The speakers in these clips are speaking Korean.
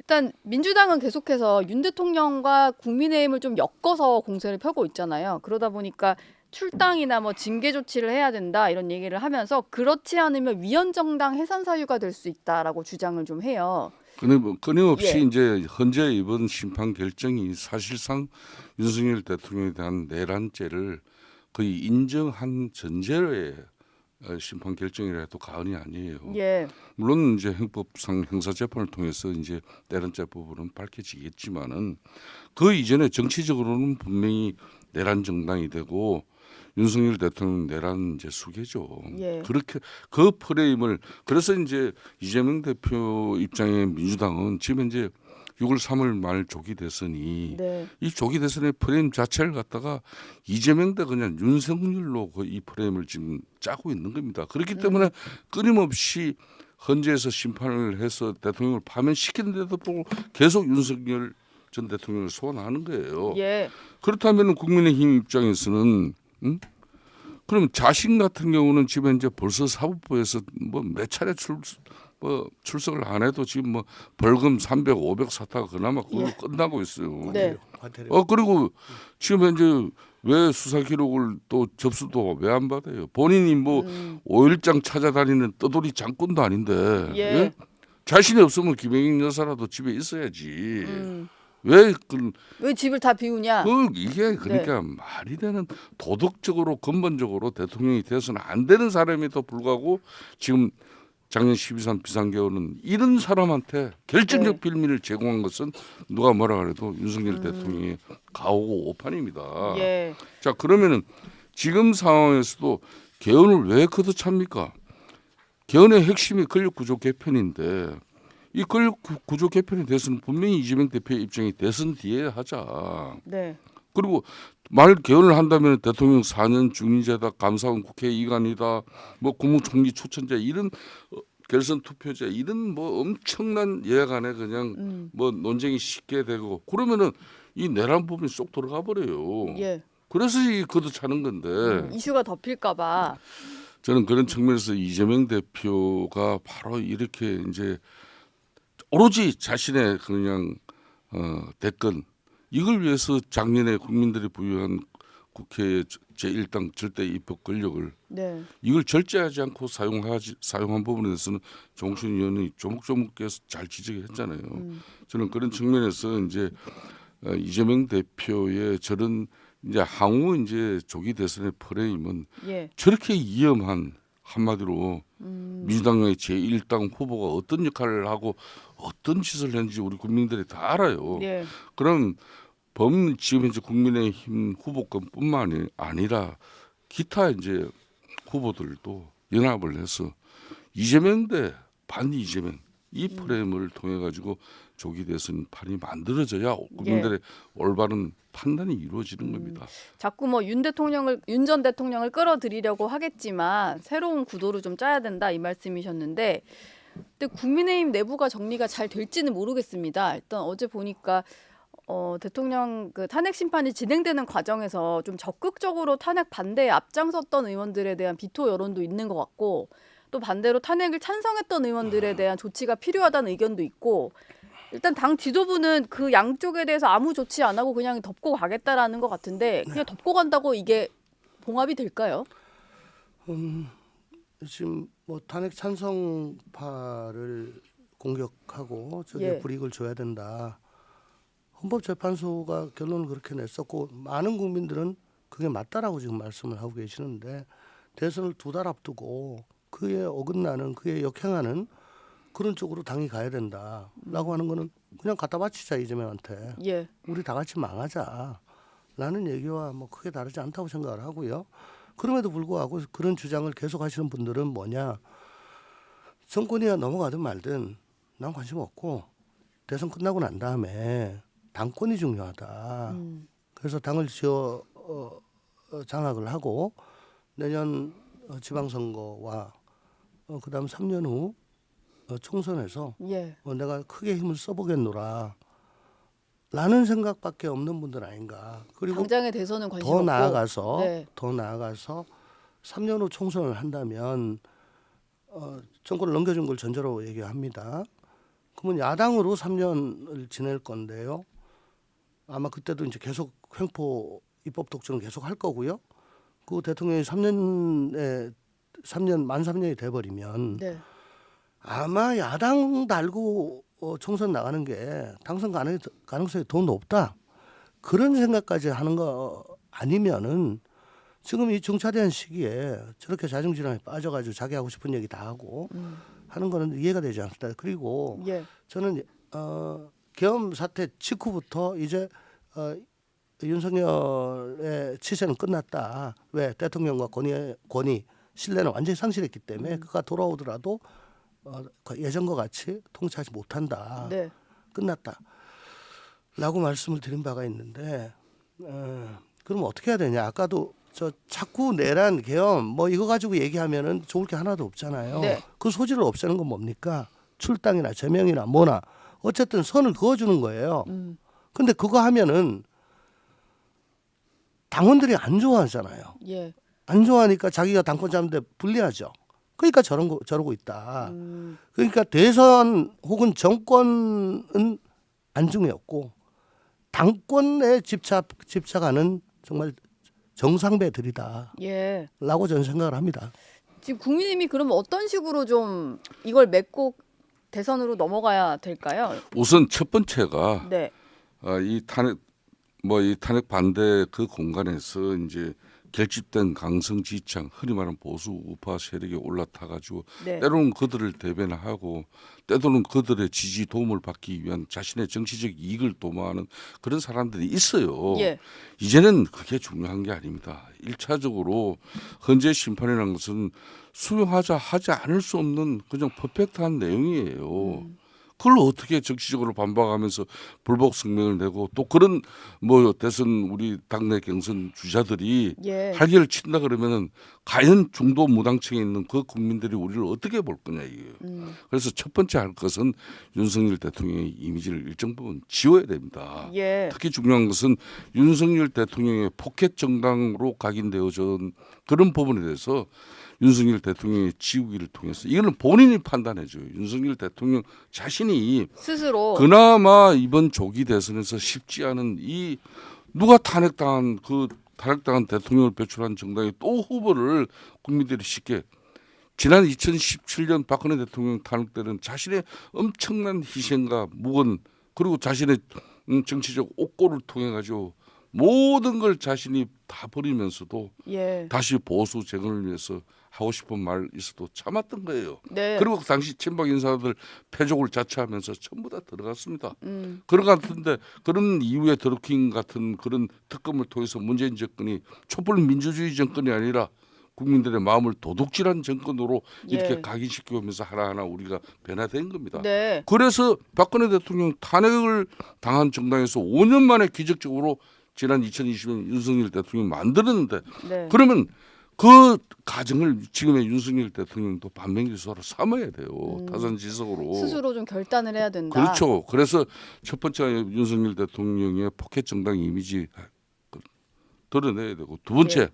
일단 민주당은 계속해서 윤 대통령과 국민의힘을 좀 엮어서 공세를 펴고 있잖아요. 그러다 보니까 출당이나 뭐 징계 조치를 해야 된다 이런 얘기를 하면서 그렇지 않으면 위헌정당 해산 사유가 될 수 있다라고 주장을 좀 해요. 끊임없이 예. 이제 현재 이번 심판 결정이 사실상 윤석열 대통령에 대한 내란죄를 거의 인정한 전제의 심판 결정이라 해도 과언이 아니에요. 예. 물론 이제 형법상 형사재판을 통해서 이제 내란죄 부분은 밝혀지겠지만은 그 이전에 정치적으로는 분명히 내란 정당이 되고 윤석열 대통령 내란 이제 수괴죠. 예. 그렇게 그 프레임을 그래서 이제 이재명 대표 입장에 민주당은 지금 이제 6월 3월 말 조기 대선이 네. 이 조기 대선의 프레임 자체를 갖다가 이재명 대 그냥 윤석열로 이 프레임을 지금 짜고 있는 겁니다. 그렇기 때문에 끊임없이 헌재에서 심판을 해서 대통령을 파면시키는데도 불구하고 계속 윤석열 전 대통령을 소환하는 거예요. 예. 그렇다면 국민의힘 입장에서는 그럼 자신 같은 경우는 지금 이제 벌써 사법부에서 뭐 몇 차례 출석을 안 해도 지금 뭐 벌금 300, 500 사타가 그나마 그걸로 끝나고 있어요. 네. 그리고 지금 현재 왜 수사 기록을 또 접수도 왜 안 받아요? 본인이 뭐 5일장 찾아다니는 떠돌이 장군도 아닌데 예. 예? 자신이 없으면 김혜경 여사라도 집에 있어야지. 왜 왜 집을 다 비우냐? 이게 그러니까 말이 되는 도덕적으로 근본적으로 대통령이 되어서는 안 되는 사람에도 불구하고 지금 작년 12.3 비상계엄은 이런 사람한테 결정적 빌미를 제공한 것은 누가 뭐라 그래도 윤석열 대통령의 가오고 오판입니다. 예. 자 그러면은 지금 상황에서도 개헌을 왜 걷어찹니까? 개헌의 핵심이 권력구조 개편인데 이 권력구조 개편에 대해서는 분명히 이재명 대표의 입장이 대선 뒤에 하자. 네. 그리고 말 개헌을 한다면 대통령 4년 중임제다, 감사원 국회 이관이다, 뭐 국무총리 추천제 이런 결선 투표제 이런 뭐 엄청난 예약안에 그냥 뭐 논쟁이 쉽게 되고 그러면은 이 내란 부분이 쏙 들어가 버려요. 예. 그래서 이 걷어차는 건데 이슈가 덮일까봐. 저는 그런 측면에서 이재명 대표가 바로 이렇게 이제 오로지 자신의 그냥 대권 이걸 위해서 작년에 국민들이 부여한 국회의 제1당 절대 입법 권력을 네. 이걸 절제하지 않고 사용한 부분에 대해서는 정순 의원이 조목조목해서 잘 지적했잖아요. 저는 그런 측면에서 이제 이재명 대표의 저런 이제 향후 이제 조기 대선의 프레임은 예. 저렇게 위험한 한마디로 민주당의 제1당 후보가 어떤 역할을 하고 어떤 짓을 했는지 우리 국민들이 다 알아요. 예. 그럼 지금 이제 국민의힘 후보권뿐만 아니라 기타 이제 후보들도 연합을 해서 이재명 대 반니 이재명 이 프레임을 통해 가지고 조기 대선 판이 만들어져야 국민들의 올바른 판단이 이루어지는 겁니다. 자꾸 뭐 윤 전 대통령을 끌어들이려고 하겠지만 새로운 구도를 좀 짜야 된다 이 말씀이셨는데, 근데 국민의힘 내부가 정리가 잘 될지는 모르겠습니다. 일단 어제 보니까 대통령 그 탄핵 심판이 진행되는 과정에서 좀 적극적으로 탄핵 반대에 앞장섰던 의원들에 대한 비토 여론도 있는 것 같고, 또 반대로 탄핵을 찬성했던 의원들에 대한 조치가 필요하다는 의견도 있고, 일단 당 지도부는 그 양쪽에 대해서 아무 조치 안 하고 그냥 덮고 가겠다라는 것 같은데, 그냥 덮고 간다고 이게 봉합이 될까요? 지금 뭐 탄핵 찬성파를 공격하고 저게 불이익을 줘야 된다. 헌법재판소가 결론을 그렇게 냈었고 많은 국민들은 그게 맞다라고 지금 말씀을 하고 계시는데, 대선을 2달 앞두고 그에 어긋나는 그에 역행하는 그런 쪽으로 당이 가야 된다라고 하는 거는 그냥 갖다 바치자 이재명한테. 예. 우리 다 같이 망하자라는 얘기와 뭐 크게 다르지 않다고 생각을 하고요. 그럼에도 불구하고 그런 주장을 계속 하시는 분들은 뭐냐, 정권이 넘어가든 말든 난 관심 없고 대선 끝나고 난 다음에 당권이 중요하다. 그래서 당을 장악을 하고 내년 지방선거와 그다음 3년 후 총선에서 내가 크게 힘을 써보겠노라 라는 생각밖에 없는 분들 아닌가. 그리고 당장의 대선은 관심 더 없고. 나아가서 3년 후 총선을 한다면 정권을 넘겨준 걸 전제로 얘기합니다. 그러면 야당으로 3년을 지낼 건데요. 아마 그때도 이제 계속 횡포 입법 독점을 계속 할 거고요. 그 대통령이 3년 만 3년이 돼 버리면 네. 아마 야당 달고 총선 나가는 게 당선 가능성이 더 높다. 그런 생각까지 하는 거 아니면은 지금 이 중차대한 시기에 저렇게 자중질환에 빠져가지고 자기 하고 싶은 얘기 다 하고 하는 거는 이해가 되지 않습니다. 그리고 예. 저는 계엄 사태 직후부터 이제 윤석열의 치세는 끝났다. 왜 대통령과 권위 신뢰는 완전히 상실했기 때문에 그가 돌아오더라도 예전과 같이 통치하지 못한다. 네. 끝났다. 라고 말씀을 드린 바가 있는데 그럼 어떻게 해야 되냐. 아까도 저 자꾸 내란 계엄 뭐 이거 가지고 얘기하면은 좋을 게 하나도 없잖아요. 네. 그 소지를 없애는 건 뭡니까? 출당이나 제명이나 뭐나 어쨌든 선을 그어주는 거예요. 근데 그거 하면은 당원들이 안 좋아하잖아요. 예. 안 좋아하니까 자기가 당권 잡는데 불리하죠. 그러니까 저러고 있다. 그러니까 대선 혹은 정권은 안중이었고 당권에 집착하는 정말 정상배들이다라고 예. 저는 생각을 합니다. 지금 국민의힘이 그러면 어떤 식으로 좀 이걸 맺고 대선으로 넘어가야 될까요? 우선 첫 번째가 네. 이 탄핵 반대 그 공간에서 이제 결집된 강성 지창, 흔히 말하는 보수 우파 세력이 올라타가지고 네. 때로는 그들을 대변하고 때로는 그들의 지지 도움을 받기 위한 자신의 정치적 이익을 도모하는 그런 사람들이 있어요. 예. 이제는 그게 중요한 게 아닙니다. 1차적으로 헌재 심판이라는 것은 수용하지 않을 수 없는 그냥 퍼펙트한 내용이에요. 그걸 어떻게 정치적으로 반박하면서 불복 성명을 내고 또 그런 대선 우리 당내 경선 주자들이 예. 할기를 친다 그러면은 과연 중도 무당층에 있는 그 국민들이 우리를 어떻게 볼 거냐 이게요. 그래서 첫 번째 할 것은 윤석열 대통령의 이미지를 일정 부분 지워야 됩니다. 예. 특히 중요한 것은 윤석열 대통령의 포켓 정당으로 각인되어진 그런 부분에 대해서 윤석열 대통령의 지우기를 통해서 이거는 본인이 판단해줘요. 윤석열 대통령 자신이 스스로 그나마 이번 조기 대선에서 쉽지 않은 이 누가 탄핵당한 대통령을 배출한 정당이 또 후보를 국민들이 쉽게 지난 2017년 박근혜 대통령 탄핵 때는 자신의 엄청난 희생과 무건 그리고 자신의 정치적 옥고를 통해 가지고 모든 걸 자신이 다 버리면서도 예. 다시 보수 재건을 위해서 하고 싶은 말 있어도 참았던 거예요. 네. 그리고 당시 친박 인사들 패족을 자처하면서 전부 다 들어갔습니다. 그런 것 같은데 그런 이후에 드루킹 같은 그런 특검을 통해서 문재인 정권이 촛불 민주주의 정권이 아니라 국민들의 마음을 도둑질한 정권으로 이렇게 예. 각인시켜오면서 하나하나 우리가 변화된 겁니다. 네. 그래서 박근혜 대통령 탄핵을 당한 정당에서 5년 만에 기적적으로 지난 2020년 윤석열 대통령이 만들었는데 네. 그러면 그 과정을 지금의 윤석열 대통령도 반면교사로 삼아야 돼요. 타산지석으로. 스스로 좀 결단을 해야 된다. 그렇죠. 그래서 첫 번째가 윤석열 대통령의 포켓 정당 이미지 드러내야 되고 두 번째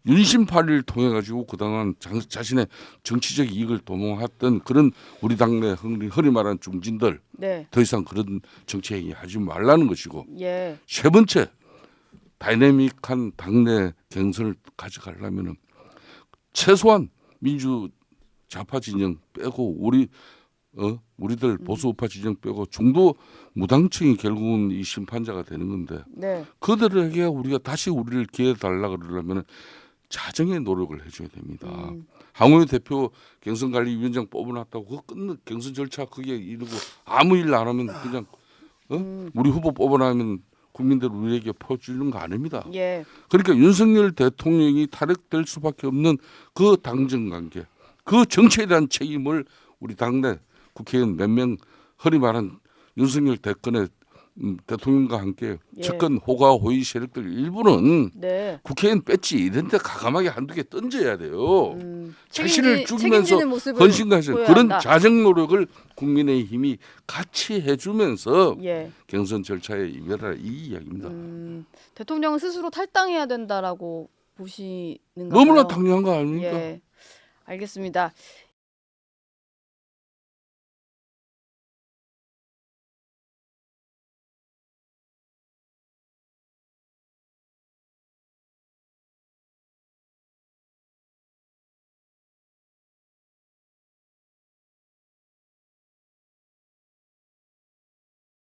윤심파리를 통해 가지고 그동안 자신의 정치적 이익을 도모했던 그런 우리 당내 흔히 말하는 중진들 네. 더 이상 그런 정치 행위 하지 말라는 것이고 예. 세 번째 다이내믹한 당내 경선을 가져가려면은 최소한 민주 좌파 진영 빼고 우리들 보수 우파 진영 빼고 중도 무당층이 결국은 이 심판자가 되는 건데 네. 그들에게 우리가 다시 우리를 기회 달라 그러려면은 자정의 노력을 해줘야 됩니다. 황우여 대표 경선관리위원장 뽑아놨다고 그거 끊는 경선 절차 그게 이러고 아무 일 안 하면 그냥 우리 후보 뽑아나면 국민들 우리에게 퍼주는 거 아닙니다. 예. 그러니까 윤석열 대통령이 탄핵될 수밖에 없는 그 당정관계, 그 정치에 대한 책임을 우리 당내 국회의원 몇 명 흔히 말한 윤석열 대통령과 함께 예. 접근 호가 호의 세력들 일부는 네. 국회의원 뺐지 이런 데 과감하게 한두 개 던져야 돼요. 자신을 죽이면서 책임지는 모습을 헌신가해서 보여야 그런 한다. 자정 노력을 국민의힘이 같이 해주면서 예. 경선 절차에 임하라 이 이야기입니다. 대통령은 스스로 탈당해야 된다라고 보시는가요? 너무나 당연한 거 아닙니까? 예. 알겠습니다.